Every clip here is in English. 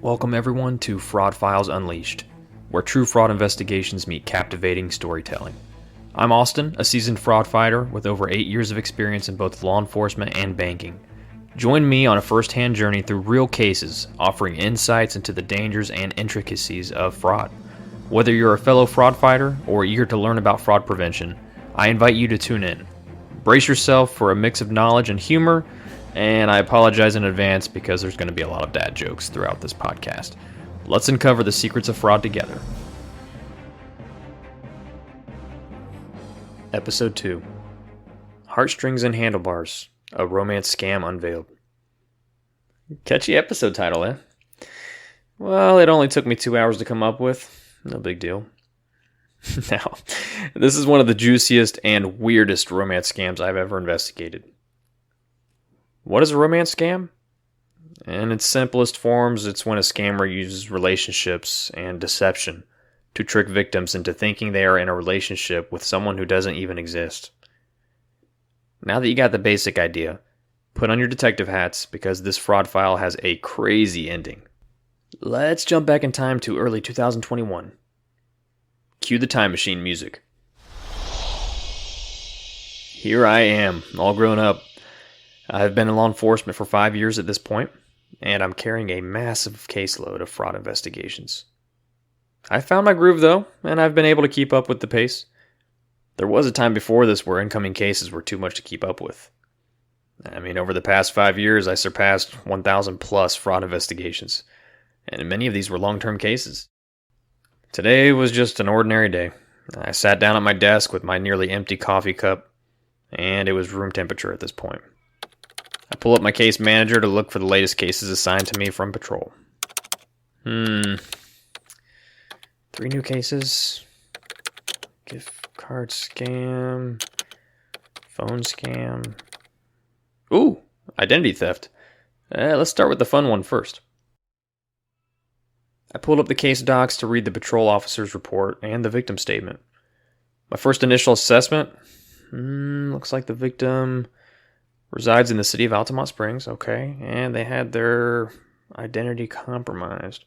Welcome everyone to Fraud Files Unleashed, where true fraud investigations meet captivating storytelling. I'm Austin, a seasoned fraud fighter with over 8 years of experience in both law enforcement and banking. Join me on a first-hand journey through real cases, offering insights into the dangers and intricacies of fraud. Whether you're a fellow fraud fighter or eager to learn about fraud prevention, I invite you to tune in. Brace yourself for a mix of knowledge and humor, and I apologize in advance because there's going to be a lot of dad jokes throughout this podcast. Let's uncover the secrets of fraud together. Episode 2. Heartstrings and Handlebars, a romance scam unveiled. Catchy episode title, eh? Well, it only took me 2 hours to come up with. No big deal. Now, this is one of the juiciest and weirdest romance scams I've ever investigated. What is a romance scam? In its simplest forms, it's when a scammer uses relationships and deception to trick victims into thinking they are in a relationship with someone who doesn't even exist. Now that you got the basic idea, put on your detective hats because this fraud file has a crazy ending. Let's jump back in time to early 2021. Cue the time machine music. Here I am, all grown up. I've been in law enforcement for 5 years at this point, and I'm carrying a massive caseload of fraud investigations. I found my groove though, and I've been able to keep up with the pace. There was a time before this where incoming cases were too much to keep up with. Over the past 5 years, I surpassed 1,000 plus fraud investigations, and many of these were long-term cases. Today was just an ordinary day. I sat down at my desk with my nearly empty coffee cup, and it was room temperature at this point. I pull up my case manager to look for the latest cases assigned to me from patrol. 3 new cases. Gift card scam. Phone scam. Ooh, identity theft. Let's start with the fun one first. I pulled up the case docs to read the patrol officer's report and the victim statement. My first initial assessment, looks like the victim resides in the city of Altamont Springs, okay, and they had their identity compromised.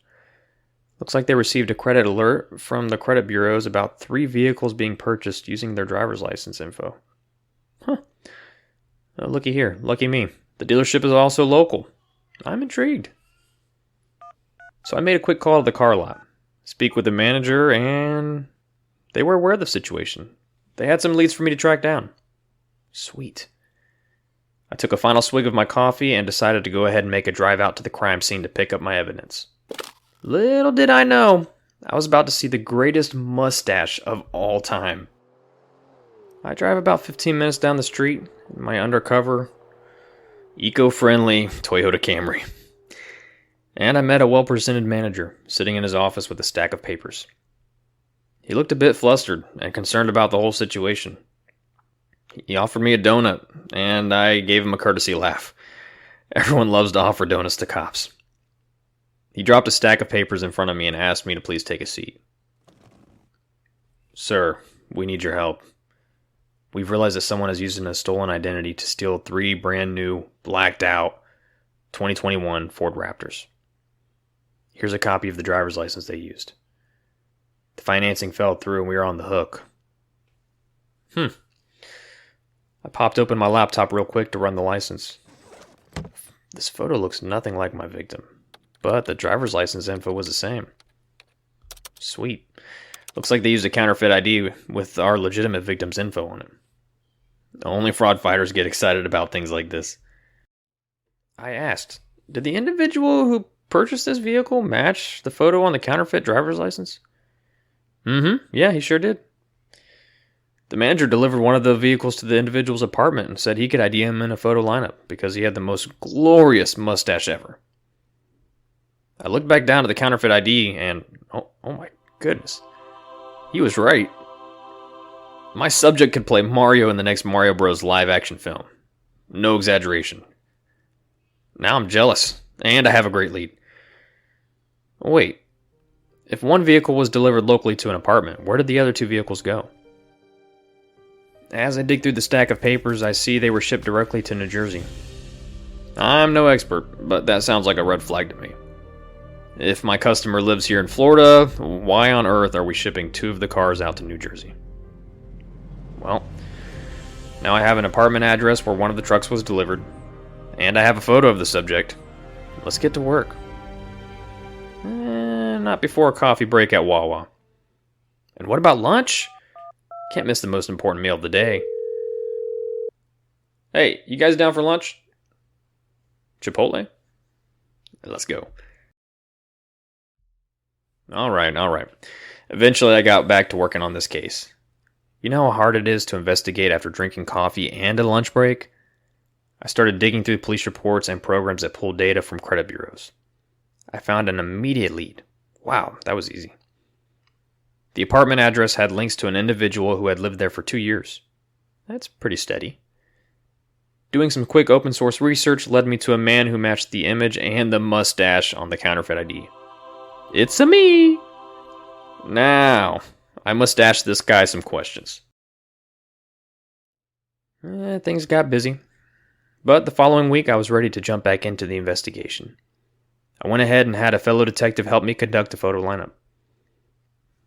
Looks like they received a credit alert from the credit bureaus about 3 vehicles being purchased using their driver's license info. Oh, looky here, lucky me. The dealership is also local. I'm intrigued. So I made a quick call to the car lot, speak with the manager, and they were aware of the situation. They had some leads for me to track down. Sweet. I took a final swig of my coffee and decided to go ahead and make a drive out to the crime scene to pick up my evidence. Little did I know, I was about to see the greatest mustache of all time. I drive about 15 minutes down the street in my undercover, eco-friendly Toyota Camry. And I met a well-presented manager sitting in his office with a stack of papers. He looked a bit flustered and concerned about the whole situation. He offered me a donut, and I gave him a courtesy laugh. Everyone loves to offer donuts to cops. He dropped a stack of papers in front of me and asked me to please take a seat. Sir, we need your help. We've realized that someone is using a stolen identity to steal 3 brand new, blacked out 2021 Ford Raptors. Here's a copy of the driver's license they used. The financing fell through and we are on the hook. I popped open my laptop real quick to run the license. This photo looks nothing like my victim, but the driver's license info was the same. Sweet. Looks like they used a counterfeit ID with our legitimate victim's info on it. Only fraud fighters get excited about things like this. I asked, did the individual who purchased this vehicle match the photo on the counterfeit driver's license? Yeah, he sure did. The manager delivered one of the vehicles to the individual's apartment and said he could ID him in a photo lineup because he had the most glorious mustache ever. I looked back down at the counterfeit ID and, oh my goodness, he was right. My subject could play Mario in the next Mario Bros. Live action film. No exaggeration. Now I'm jealous, and I have a great lead. Wait, if one vehicle was delivered locally to an apartment, where did the other 2 vehicles go? As I dig through the stack of papers, I see they were shipped directly to New Jersey. I'm no expert, but that sounds like a red flag to me. If my customer lives here in Florida, why on earth are we shipping 2 of the cars out to New Jersey? Well, now I have an apartment address where one of the trucks was delivered, and I have a photo of the subject. Let's get to work. Not before a coffee break at Wawa. And what about lunch? Can't miss the most important meal of the day. Hey, you guys down for lunch? Chipotle? Let's go. All right. Eventually, I got back to working on this case. You know how hard it is to investigate after drinking coffee and a lunch break? I started digging through police reports and programs that pull data from credit bureaus. I found an immediate lead. Wow, that was easy. The apartment address had links to an individual who had lived there for 2 years. That's pretty steady. Doing some quick open source research led me to a man who matched the image and the mustache on the counterfeit ID. It's-a me! Now, I must ask this guy some questions. Things got busy. But the following week I was ready to jump back into the investigation. I went ahead and had a fellow detective help me conduct a photo lineup.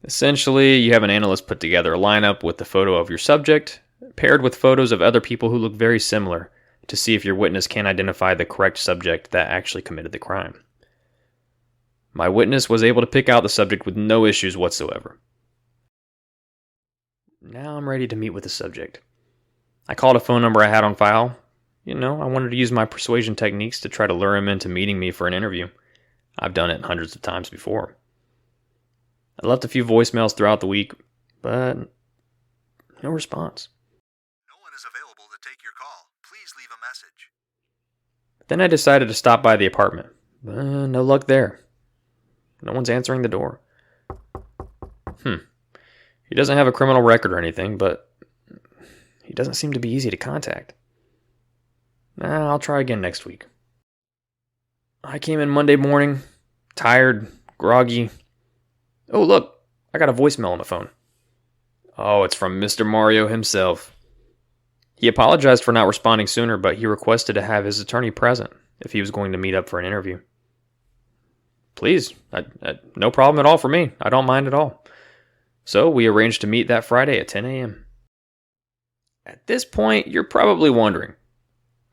Essentially, you have an analyst put together a lineup with the photo of your subject, paired with photos of other people who look very similar, to see if your witness can identify the correct subject that actually committed the crime. My witness was able to pick out the subject with no issues whatsoever. Now I'm ready to meet with the subject. I called a phone number I had on file. I wanted to use my persuasion techniques to try to lure him into meeting me for an interview. I've done it hundreds of times before. I left a few voicemails throughout the week, but no response. No one is available to take your call. Please leave a message. Then I decided to stop by the apartment. No luck there. No one's answering the door. He doesn't have a criminal record or anything, but he doesn't seem to be easy to contact. I'll try again next week. I came in Monday morning, tired, groggy. Oh, look, I got a voicemail on the phone. Oh, it's from Mr. Mario himself. He apologized for not responding sooner, but he requested to have his attorney present if he was going to meet up for an interview. Please, no problem at all for me. I don't mind at all. So we arranged to meet that Friday at 10 a.m. At this point, you're probably wondering,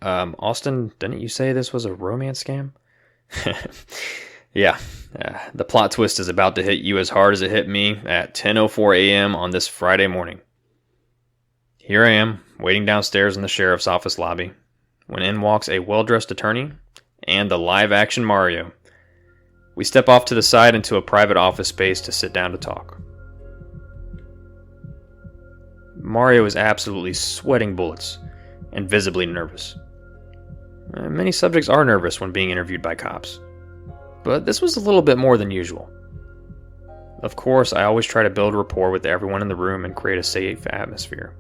Austin, didn't you say this was a romance scam? Yeah, the plot twist is about to hit you as hard as it hit me at 10:04 a.m. on this Friday morning. Here I am, waiting downstairs in the sheriff's office lobby, when in walks a well-dressed attorney and the live-action Mario. We step off to the side into a private office space to sit down to talk. Mario is absolutely sweating bullets and visibly nervous. Many subjects are nervous when being interviewed by cops, but this was a little bit more than usual. Of course, I always try to build rapport with everyone in the room and create a safe atmosphere.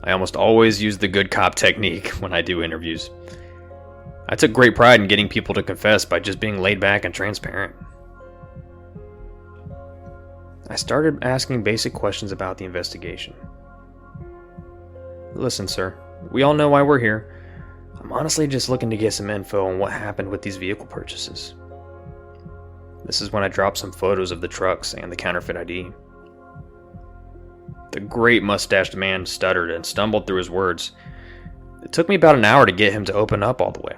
I almost always use the good cop technique when I do interviews. I took great pride in getting people to confess by just being laid back and transparent. I started asking basic questions about the investigation. Listen, sir, we all know why we're here. I'm honestly just looking to get some info on what happened with these vehicle purchases. This is when I dropped some photos of the trucks and the counterfeit ID. The great mustached man stuttered and stumbled through his words. It took me about an hour to get him to open up all the way.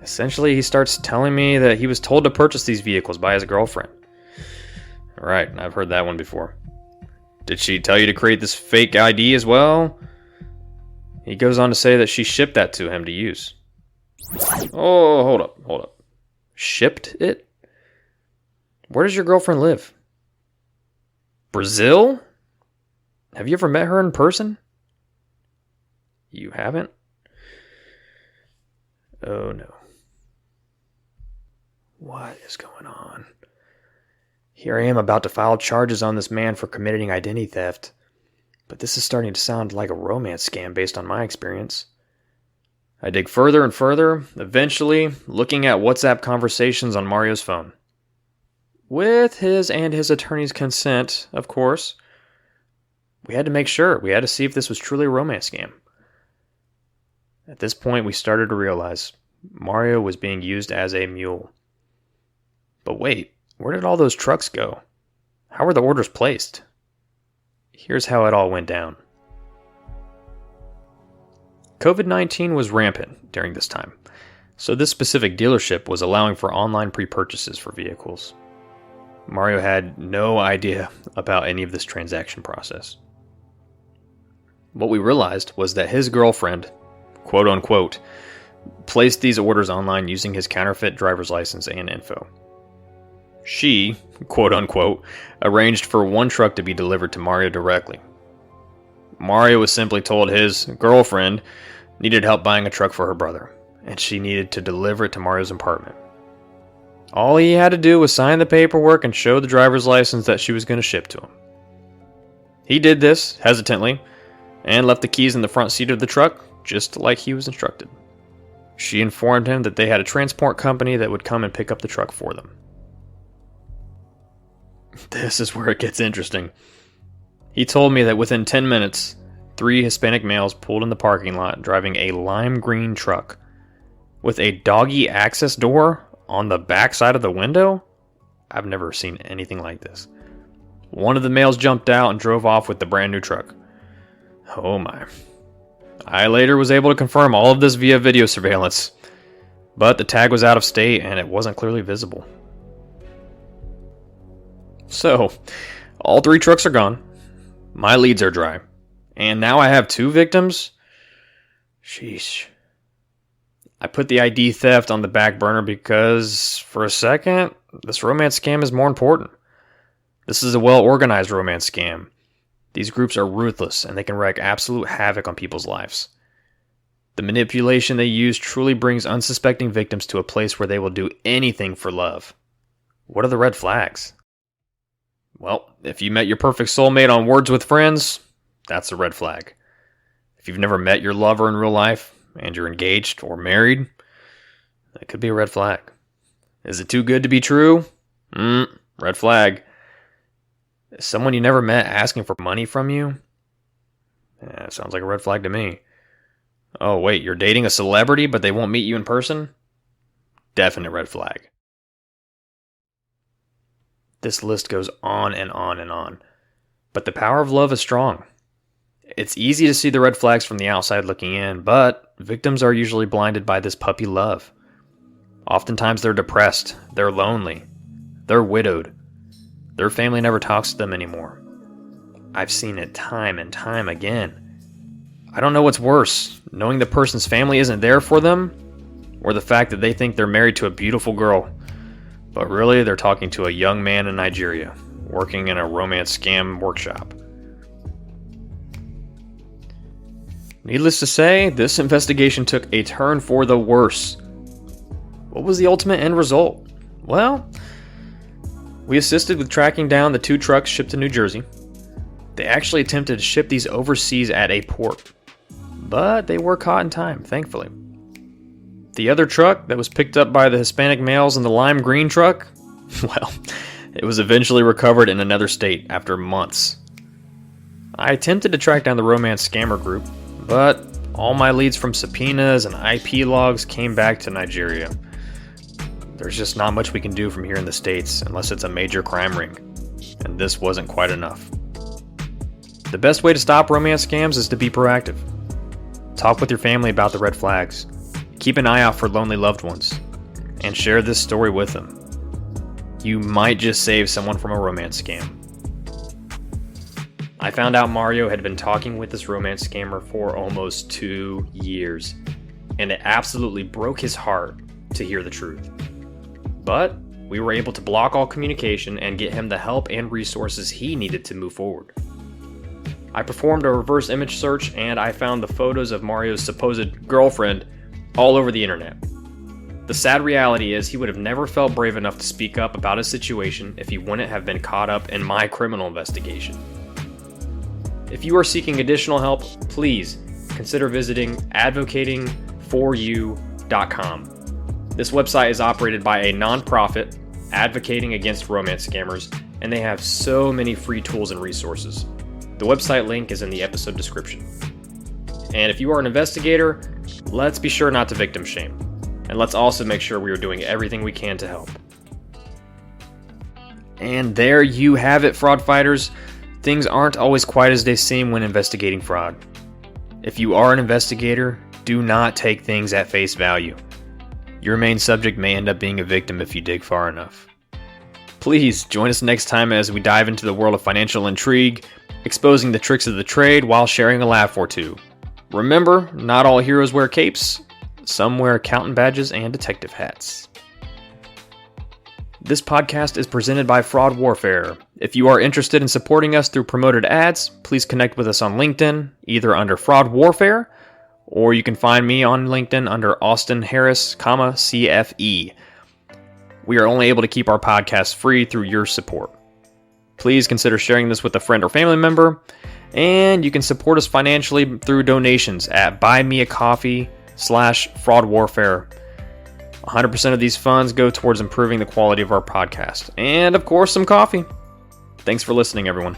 Essentially, he starts telling me that he was told to purchase these vehicles by his girlfriend. Right, I've heard that one before. Did she tell you to create this fake ID as well? He goes on to say that she shipped that to him to use. Oh, hold up. Shipped it? Where does your girlfriend live? Brazil? Have you ever met her in person? You haven't? Oh no. What is going on? Here I am about to file charges on this man for committing identity theft. But this is starting to sound like a romance scam based on my experience. I dig further and further, eventually looking at WhatsApp conversations on Mario's phone. With his and his attorney's consent, of course. We had to make sure. We had to see if this was truly a romance scam. At this point, we started to realize Mario was being used as a mule. But wait, where did all those trucks go? How were the orders placed? Here's how it all went down. COVID-19 was rampant during this time, so this specific dealership was allowing for online pre-purchases for vehicles. Mario had no idea about any of this transaction process. What we realized was that his girlfriend, quote unquote, placed these orders online using his counterfeit driver's license and info. She, quote unquote, arranged for one truck to be delivered to Mario directly. Mario was simply told his girlfriend needed help buying a truck for her brother, and she needed to deliver it to Mario's apartment. All he had to do was sign the paperwork and show the driver's license that she was going to ship to him. He did this, hesitantly, and left the keys in the front seat of the truck, just like he was instructed. She informed him that they had a transport company that would come and pick up the truck for them. This is where it gets interesting. He told me that within 10 minutes, 3 Hispanic males pulled in the parking lot driving a lime green truck with a doggy access door on the back side of the window? I've never seen anything like this. One of the males jumped out and drove off with the brand new truck. Oh my. I later was able to confirm all of this via video surveillance, but the tag was out of state and it wasn't clearly visible. So, all 3 trucks are gone. My leads are dry. And now I have 2 victims? Sheesh. I put the ID theft on the back burner because, for a second, this romance scam is more important. This is a well-organized romance scam. These groups are ruthless, and they can wreak absolute havoc on people's lives. The manipulation they use truly brings unsuspecting victims to a place where they will do anything for love. What are the red flags? Well, if you met your perfect soulmate on Words with Friends, that's a red flag. If you've never met your lover in real life, and you're engaged or married, that could be a red flag. Is it too good to be true? Red flag. Is someone you never met asking for money from you? Yeah, sounds like a red flag to me. Oh, wait, you're dating a celebrity, but they won't meet you in person? Definite red flag. This list goes on and on and on. But the power of love is strong. It's easy to see the red flags from the outside looking in, but victims are usually blinded by this puppy love. Oftentimes they're depressed, they're lonely, they're widowed. Their family never talks to them anymore. I've seen it time and time again. I don't know what's worse, knowing the person's family isn't there for them, or the fact that they think they're married to a beautiful girl, but really they're talking to a young man in Nigeria, working in a romance scam workshop. Needless to say, this investigation took a turn for the worse. What was the ultimate end result? Well, we assisted with tracking down the 2 trucks shipped to New Jersey. They actually attempted to ship these overseas at a port, but they were caught in time, thankfully. The other truck that was picked up by the Hispanic males in the lime green truck, well, it was eventually recovered in another state after months. I attempted to track down the romance scammer group, but all my leads from subpoenas and IP logs came back to Nigeria. There's just not much we can do from here in the States unless it's a major crime ring, and this wasn't quite enough. The best way to stop romance scams is to be proactive. Talk with your family about the red flags. Keep an eye out for lonely loved ones, and share this story with them. You might just save someone from a romance scam. I found out Mario had been talking with this romance scammer for almost 2 years, and it absolutely broke his heart to hear the truth. But we were able to block all communication and get him the help and resources he needed to move forward. I performed a reverse image search and I found the photos of Mario's supposed girlfriend all over the internet. The sad reality is he would have never felt brave enough to speak up about his situation if he wouldn't have been caught up in my criminal investigation. If you are seeking additional help, please consider visiting advocatingforyou.com. This website is operated by a nonprofit advocating against romance scammers, and they have so many free tools and resources. The website link is in the episode description. And if you are an investigator, let's be sure not to victim shame. And let's also make sure we are doing everything we can to help. And there you have it, fraud fighters. Things aren't always quite as they seem when investigating fraud. If you are an investigator, do not take things at face value. Your main subject may end up being a victim if you dig far enough. Please join us next time as we dive into the world of financial intrigue, exposing the tricks of the trade while sharing a laugh or two. Remember, not all heroes wear capes. Some wear accountant badges and detective hats. This podcast is presented by Fraud Warfare. If you are interested in supporting us through promoted ads, please connect with us on LinkedIn, either under Fraud Warfare, or you can find me on LinkedIn under Austin Harris, CFE. We are only able to keep our podcast free through your support. Please consider sharing this with a friend or family member, and you can support us financially through donations at buymeacoffee.com/Fraud Warfare. 100% of these funds go towards improving the quality of our podcast. And, of course, some coffee. Thanks for listening, everyone.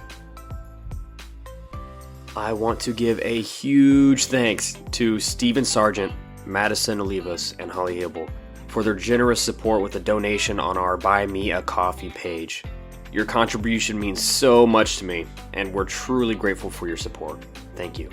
I want to give a huge thanks to Steven Sargent, Madison Olivas, and Holly Hibble for their generous support with a donation on our Buy Me a Coffee page. Your contribution means so much to me, and we're truly grateful for your support. Thank you.